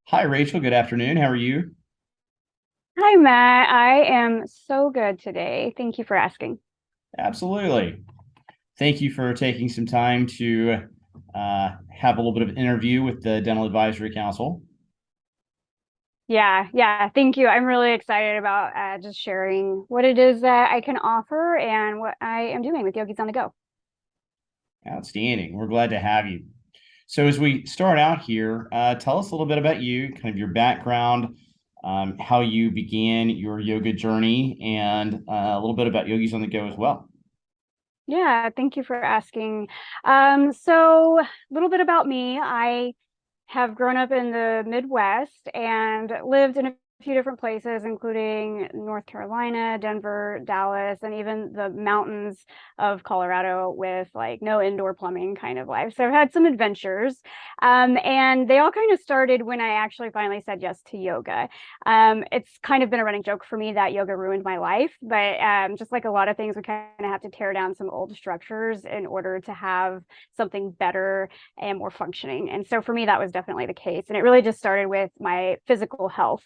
Hi, Rachel. Good afternoon. How are you? Hi, Matt. I am so good today. Thank you for asking. Absolutely. Thank you for taking some time to have a little bit of interview with the Dental Advisory Council. Yeah, thank you. I'm really excited about just sharing what it is that I can offer and what I am doing with Yogis on the Go. Outstanding. We're glad to have you. So, as we start out here, tell us a little bit about you, kind of your background, how you began your yoga journey, and a little bit about Yogis on the Go as well. Yeah, thank you for asking. So a little bit about me. I have grown up in the Midwest and lived in a few different places, including North Carolina, Denver, Dallas, and even the mountains of Colorado with like no indoor plumbing kind of life. So I've had some adventures. And they all kind of started when I actually finally said yes to yoga. It's kind of been a running joke for me that yoga ruined my life, but just like a lot of things, we kind of have to tear down some old structures in order to have something better and more functioning. And so for me, that was definitely the case. And it really just started with my physical health.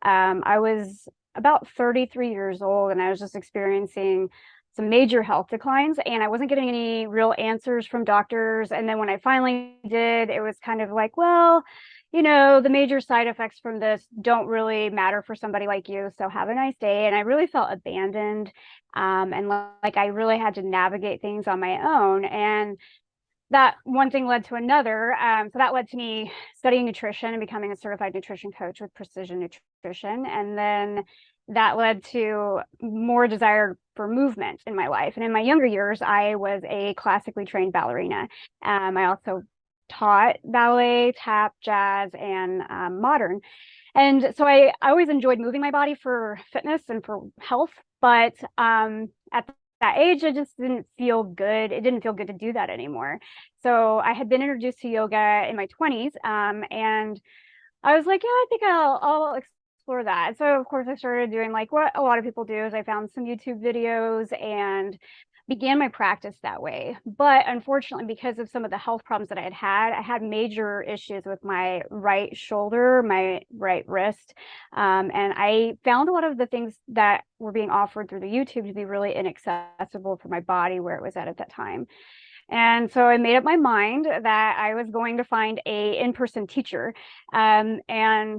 I was about 33 years old and I was just experiencing some major health declines and I wasn't getting any real answers from doctors. And then when I finally did, it was kind of like, well, the major side effects from this don't really matter for somebody like you. So have a nice day. And I really felt abandoned. And like I really had to navigate things on my own. And that one thing led to another. So that led to me studying nutrition and becoming a certified nutrition coach with precision nutrition. And then that led to more desire for movement in my life. And in my younger years, I was a classically trained ballerina. I also taught ballet, tap, jazz, and modern. And so I always enjoyed moving my body for fitness and for health. But at that age, it just didn't feel good. It didn't feel good to do that anymore. So I had been introduced to yoga in my 20s. And I was like, yeah, I think I'll explore that. So of course I started doing like what a lot of people do is I found some YouTube videos and began my practice that way. But unfortunately, because of some of the health problems that I had major issues with my right shoulder, my right wrist. And I found a lot of the things that were being offered through the YouTube to be really inaccessible for my body where it was at that time. And so I made up my mind that I was going to find a in-person teacher. And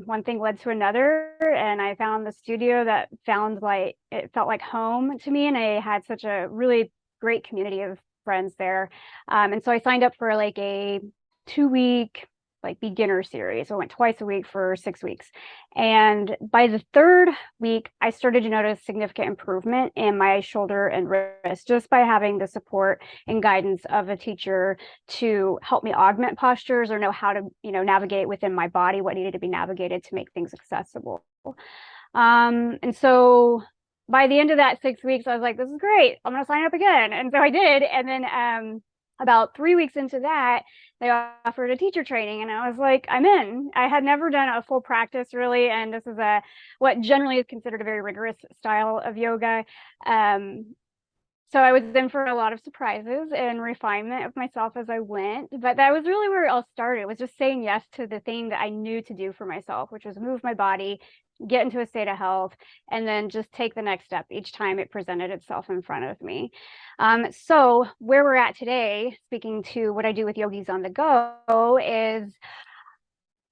one thing led to another, and I found the studio that found like it felt like home to me, and I had such a really great community of friends there. And so I signed up for like a 2 week like beginner series. So I went twice a week for 6 weeks. And by the third week, I started to notice significant improvement in my shoulder and wrist just by having the support and guidance of a teacher to help me augment postures or know how to, navigate within my body what needed to be navigated to make things accessible. And so by the end of that 6 weeks, I was like, this is great. I'm going to sign up again. And so I did. And then about 3 weeks into that, they offered a teacher training. And I was like, I'm in. I had never done a full practice really. And this is what generally is considered a very rigorous style of yoga. Um, so I was in for a lot of surprises and refinement of myself as I went. But that was really where it all started, was just saying yes to the thing that I knew to do for myself, which was move my body, get into a state of health, and then just take the next step each time it presented itself in front of me. So where we're at today, speaking to what I do with Yogis on the Go, is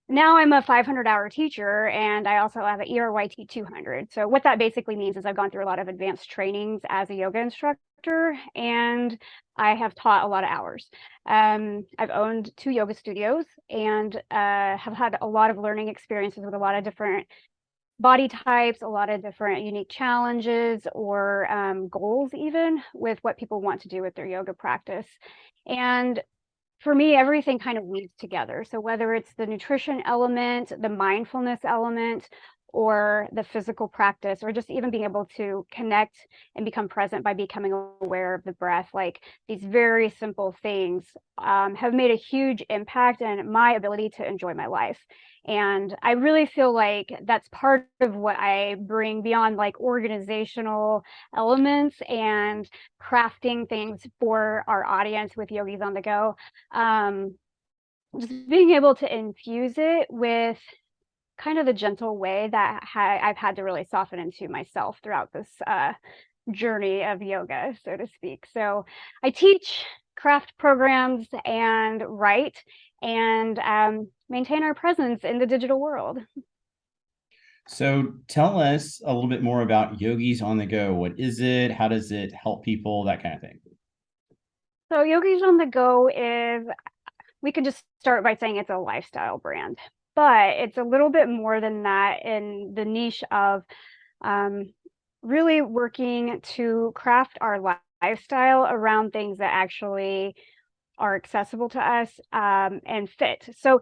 now I'm a 500-hour teacher and I also have an ERYT 200. So what that basically means is I've gone through a lot of advanced trainings as a yoga instructor and I have taught a lot of hours. I've owned 2 yoga studios and have had a lot of learning experiences with a lot of different body types, a lot of different unique challenges or goals even with what people want to do with their yoga practice. And for me, everything kind of weaves together. So whether it's the nutrition element, the mindfulness element, or the physical practice, or just even being able to connect and become present by becoming aware of the breath, like these very simple things have made a huge impact in my ability to enjoy my life. And I really feel like that's part of what I bring beyond like organizational elements and crafting things for our audience with Yogis on the Go. um, just being able to infuse it with kind of the gentle way that I've had to really soften into myself throughout this journey of yoga, so to speak. So I teach craft programs and write and maintain our presence in the digital world. So tell us a little bit more about Yogis on the Go. What is it? How does it help people? That kind of thing. So Yogis on the Go is, we could just start by saying it's a lifestyle brand, but it's a little bit more than that in the niche of really working to craft our lifestyle around things that actually are accessible to us and fit. So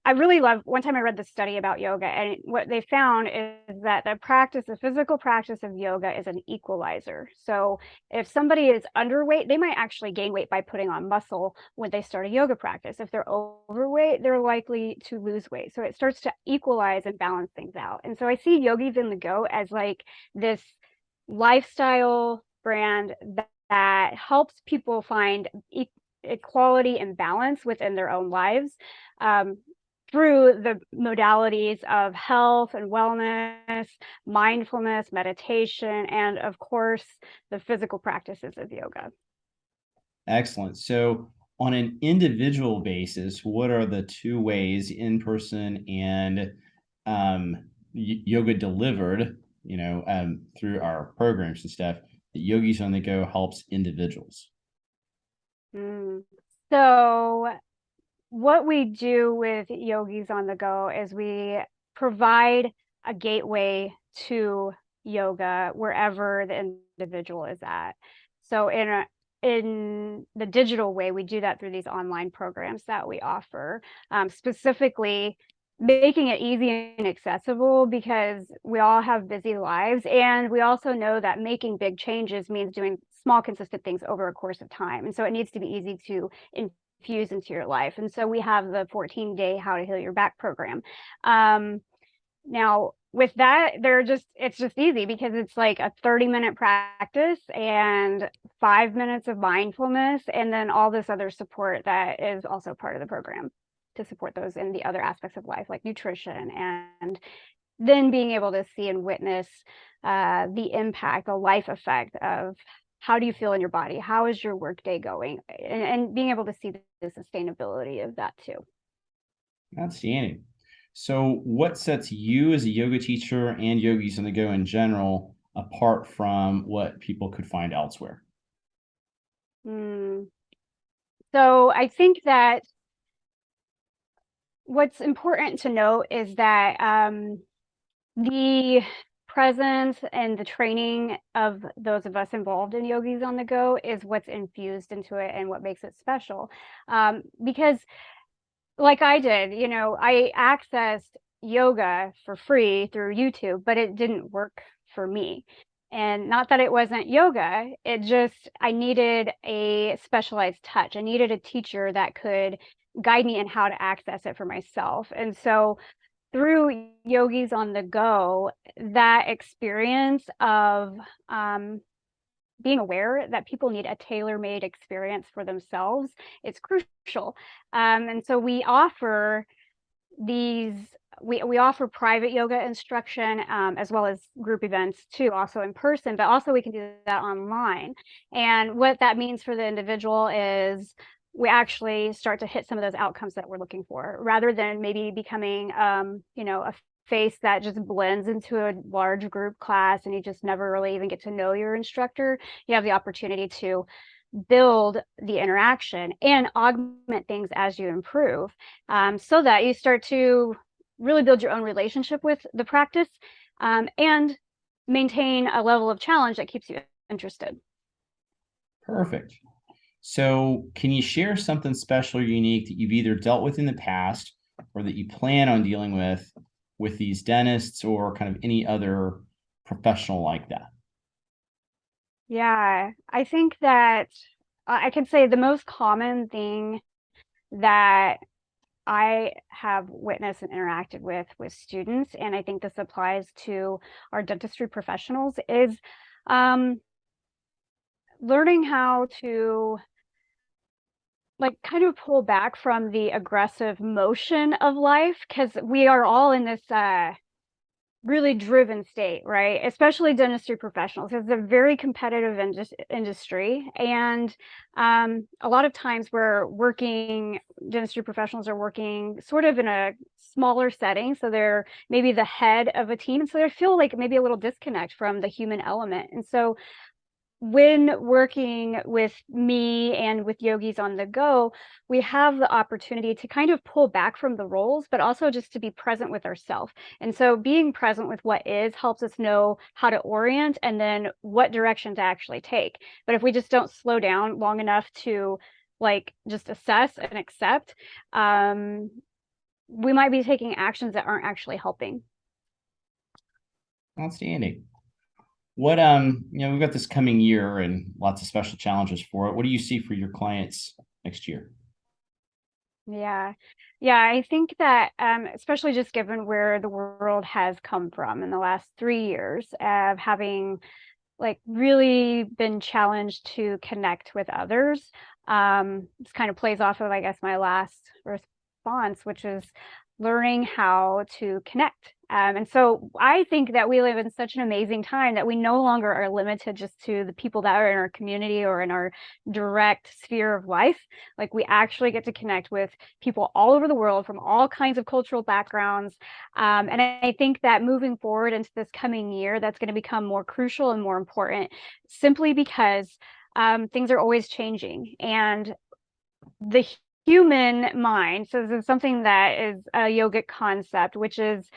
I really love, one time I read this study about yoga, and what they found is that the physical practice of yoga is an equalizer. So if somebody is underweight, they might actually gain weight by putting on muscle when they start a yoga practice. If they're overweight, they're likely to lose weight. So it starts to equalize and balance things out. And so I see Yogis on the Go as like this lifestyle brand that helps people find equality and balance within their own lives. Through the modalities of health and wellness, mindfulness, meditation, and of course, the physical practices of yoga. Excellent. So on an individual basis, what are the two ways, in person and yoga delivered, through our programs and stuff, that Yogis on the Go helps individuals? So what we do with Yogis on the Go is we provide a gateway to yoga wherever the individual is at. So in the digital way, we do that through these online programs that we offer, specifically making it easy and accessible, because we all have busy lives, and we also know that making big changes means doing small consistent things over a course of time, and so it needs to be easy to infuse into your life. And so we have the 14-day How to Heal Your Back program. Now with that, it's just easy because it's like a 30-minute practice and 5 minutes of mindfulness, and then all this other support that is also part of the program to support those in the other aspects of life, like nutrition, and then being able to see and witness the impact, the life effect of how do you feel in your body? How is your workday going? And being able to see the sustainability of that too. Outstanding. So what sets you as a yoga teacher and Yogis on the Go in general apart from what people could find elsewhere? So I think that what's important to note is that the presence and the training of those of us involved in Yogis on the Go is what's infused into it and what makes it special. Because like I did, I accessed yoga for free through YouTube, but it didn't work for me. And not that it wasn't yoga, I needed a specialized touch. I needed a teacher that could guide me in how to access it for myself. And so through Yogis on the Go, that experience of being aware that people need a tailor-made experience for themselves, it's crucial. And so we offer we offer private yoga instruction, as well as group events too, also in person, but also we can do that online. And what that means for the individual is we actually start to hit some of those outcomes that we're looking for, rather than maybe becoming a face that just blends into a large group class and you just never really even get to know your instructor. You have the opportunity to build the interaction and augment things as you improve, so that you start to really build your own relationship with the practice, and maintain a level of challenge that keeps you interested. Perfect. So can you share something special or unique that you've either dealt with in the past or that you plan on dealing with these dentists or kind of any other professional like that? Yeah, I think that I can say the most common thing that I have witnessed and interacted with students, and I think this applies to our dentistry professionals, is learning how to like kind of pull back from the aggressive motion of life, because we are all in this really driven state, right? Especially dentistry professionals. It's a very competitive industry. And a lot of times dentistry professionals are working sort of in a smaller setting. So they're maybe the head of a team. So they feel like maybe a little disconnect from the human element. And so when working with me and with Yogis on the Go, we have the opportunity to kind of pull back from the roles, but also just to be present with ourselves. And so being present with what is helps us know how to orient and then what direction to actually take. But if we just don't slow down long enough to like just assess and accept, we might be taking actions that aren't actually helping. Outstanding. What we've got this coming year and lots of special challenges for it. What do you see for your clients next year? Yeah. Yeah, I think that especially just given where the world has come from in the last 3 years of having like really been challenged to connect with others. This kind of plays off of, I guess, my last response, which is learning how to connect. And so I think that we live in such an amazing time that we no longer are limited just to the people that are in our community or in our direct sphere of life. Like we actually get to connect with people all over the world from all kinds of cultural backgrounds. And I think that moving forward into this coming year, that's going to become more crucial and more important simply because things are always changing. And the human mind, so this is something that is a yogic concept, which is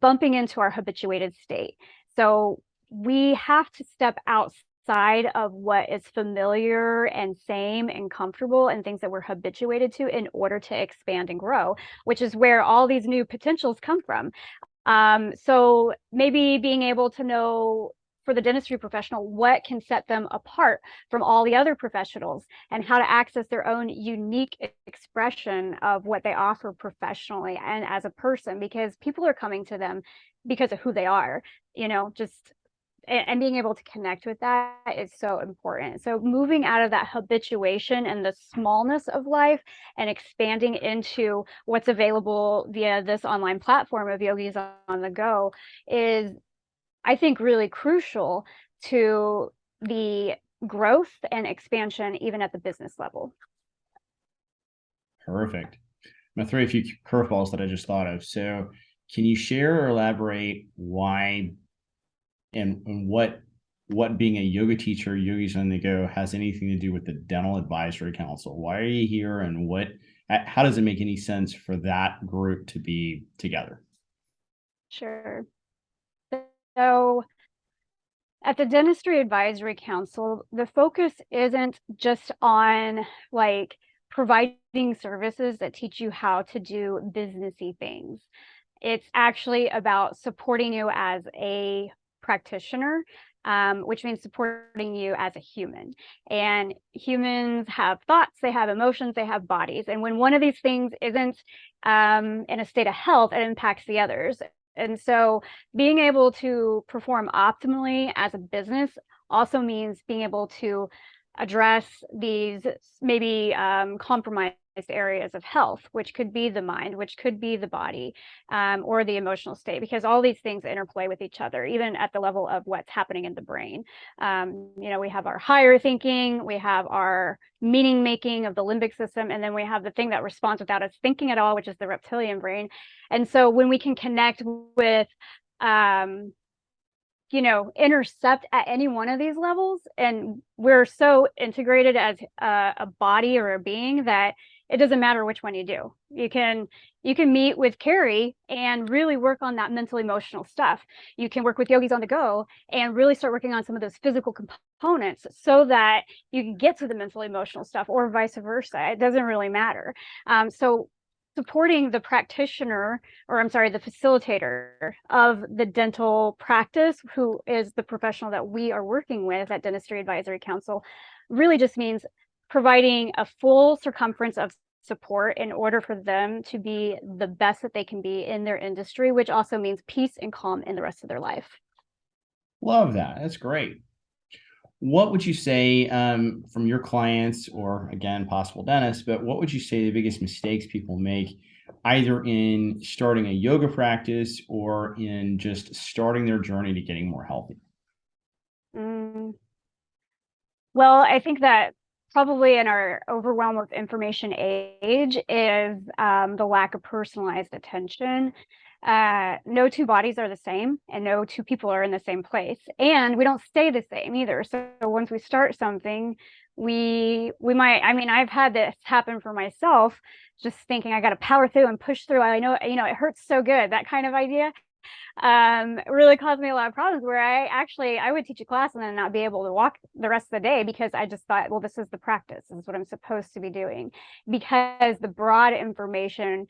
bumping into our habituated state. So we have to step outside of what is familiar and same and comfortable and things that we're habituated to in order to expand and grow, which is where all these new potentials come from. So maybe being able to know for the dentistry professional what can set them apart from all the other professionals and how to access their own unique expression of what they offer professionally and as a person, because people are coming to them because of who they are, just and being able to connect with that is so important. So moving out of that habituation and the smallness of life and expanding into what's available via this online platform of Yogis on the Go is, I think, really crucial to the growth and expansion, even at the business level. Perfect. I'm gonna throw a few curveballs that I just thought of. So can you share or elaborate why and what being a yoga teacher, Yogis on the Go, has anything to do with the Dental Advisory Council? Why are you here, and how does it make any sense for that group to be together? Sure. So at the Dentistry Advisory Council, the focus isn't just on like providing services that teach you how to do businessy things. It's actually about supporting you as a practitioner, which means supporting you as a human. And humans have thoughts, they have emotions, they have bodies. And when one of these things isn't in a state of health, it impacts the others. And so being able to perform optimally as a business also means being able to address these maybe compromised areas of health, which could be the mind, which could be the body, or the emotional state, because all these things interplay with each other, even at the level of what's happening in the brain. We have our higher thinking, we have our meaning making of the limbic system, and then we have the thing that responds without us thinking at all, which is the reptilian brain. And so when we can connect with intercept at any one of these levels, and we're so integrated as a body or a being that it doesn't matter which one you do. You can meet with Carrie and really work on that mental emotional stuff. You can work with Yogis on the Go and really start working on some of those physical components so that you can get to the mental emotional stuff, or vice versa. It doesn't really matter. So supporting the practitioner, or I'm sorry, the facilitator of the dental practice, who is the professional that we are working with at Dentistry Advisory Council, really just means providing a full circumference of support in order for them to be the best that they can be in their industry, which also means peace and calm in the rest of their life. Love that. That's great. what would you say from your clients or again, possible dentists, but what would you say the biggest mistakes people make either in starting a yoga practice or in just starting their journey to getting more healthy? Mm. Well, I think that probably in our overwhelm with information age is the lack of personalized attention. No two bodies are the same, and no two people are in the same place, and we don't stay the same either. So once we start something, we might, I mean, I've had this happen for myself, just thinking I got to power through and push through. I know, it hurts so good, that kind of idea. Really caused me a lot of problems where I would teach a class and then not be able to walk the rest of the day because I just thought, well, this is the practice. This is what I'm supposed to be doing, because the broad information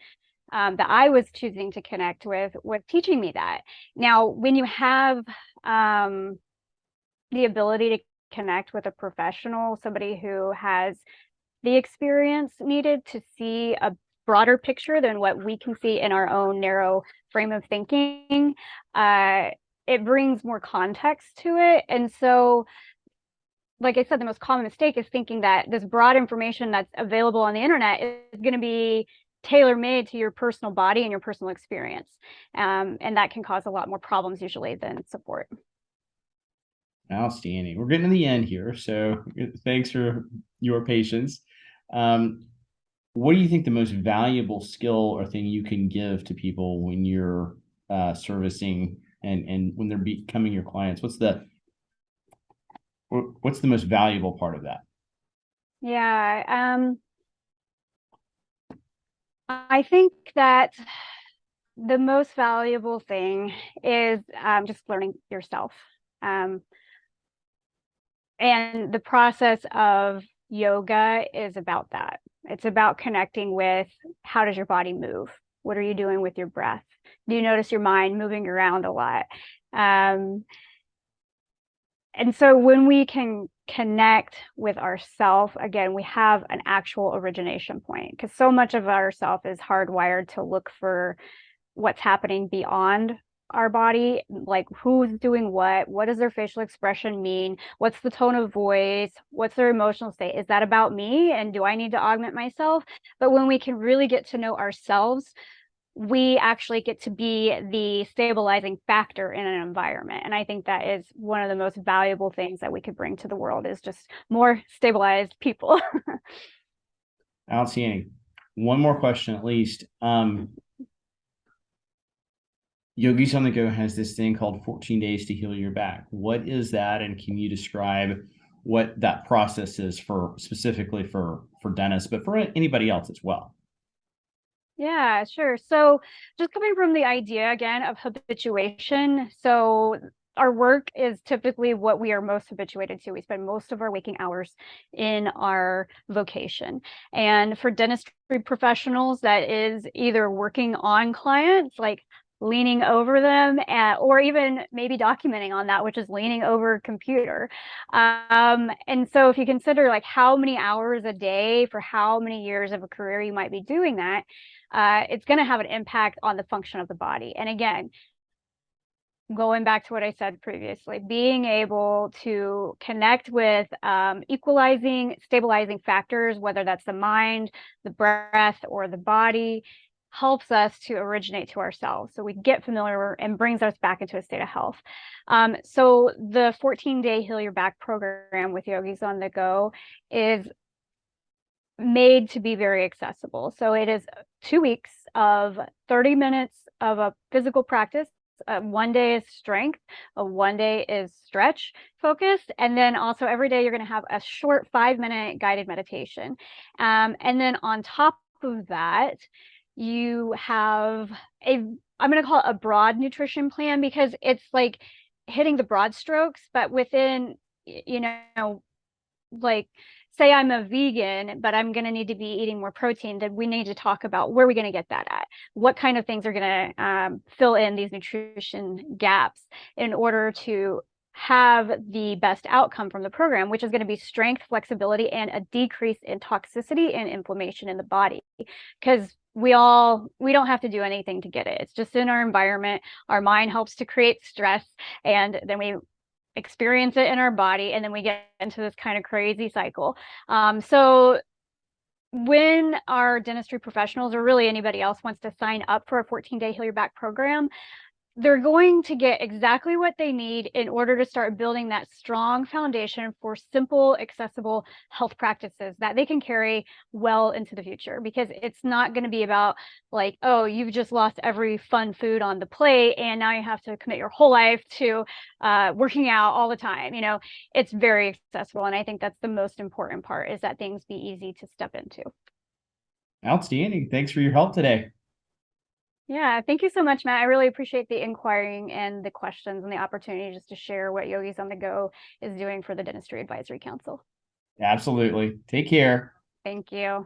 that I was choosing to connect with was teaching me that. Now, when you have the ability to connect with a professional, somebody who has the experience needed to see a broader picture than what we can see in our own narrow frame of thinking, it brings more context to it. And so, like I said, the most common mistake is thinking that this broad information that's available on the internet is going to be tailor-made to your personal body and your personal experience. And that can cause a lot more problems usually than support. Outstanding. We're getting to the end here, so thanks for your patience. What do you think the most valuable skill or thing you can give to people when you're servicing and when they're becoming your clients? What's the most valuable part of that? Yeah, I think that the most valuable thing is just learning yourself. And the process of yoga is about that. It's about connecting with, how does your body move? What are you doing with your breath? Do you notice your mind moving around a lot? And so when we can connect with ourself, again, we have an actual origination point, because so much of ourself is hardwired to look for what's happening beyond our body, like who's doing what does their facial expression mean, what's the tone of voice, what's their emotional state, is that about me and do I need to augment myself? But when we can really get to know ourselves, we actually get to be the stabilizing factor in an environment. And I think that is one of the most valuable things that we could bring to the world, is just more stabilized people. Outstanding. One more question at least. Yogis on the Go has this thing called 14 days to heal your back. What is that? And can you describe what that process is for specifically for dentists, but for anybody else as well? Yeah, sure. So just coming from the idea again of habituation. So our work is typically what we are most habituated to. We spend most of our waking hours in our vocation. And for dentistry professionals, that is either working on clients, like leaning over them, or even maybe documenting on that, which is leaning over a computer. And so if you consider like how many hours a day for how many years of a career you might be doing that, it's going to have an impact on the function of the body. And again, going back to what I said previously, being able to connect with equalizing, stabilizing factors, whether that's the mind, the breath, or the body, helps us to originate to ourselves. So we get familiar and brings us back into a state of health. So the 14-day Heal Your Back program with Yogis on the Go is made to be very accessible. So it is 2 weeks of 30 minutes of a physical practice. 1 day is strength, 1 day is stretch focused, and then also every day you're going to have a short 5-minute guided meditation. And then on top of that, you have I'm going to call it a broad nutrition plan, because it's like hitting the broad strokes, but within, like, say I'm a vegan, but I'm going to need to be eating more protein, then we need to talk about where we're going to get that at. What kind of things are going to fill in these nutrition gaps in order to have the best outcome from the program, which is going to be strength, flexibility, and a decrease in toxicity and inflammation in the body. Because we don't have to do anything to get it. It's just in our environment. Our mind helps to create stress, and then we experience it in our body, and then we get into this kind of crazy cycle. So when our dentistry professionals, or really anybody else, wants to sign up for a 14-day Heal Your Back program, they're going to get exactly what they need in order to start building that strong foundation for simple, accessible health practices that they can carry well into the future. Because it's not going to be about like, oh, you've just lost every fun food on the plate and now you have to commit your whole life to working out all the time. You know, it's very accessible. And I think that's the most important part, is that things be easy to step into. Outstanding. Thanks for your help today. Yeah, thank you so much, Matt. I really appreciate the inquiring and the questions and the opportunity just to share what Yogis on the Go is doing for the Dentistry Advisory Council. Absolutely. Take care. Thank you.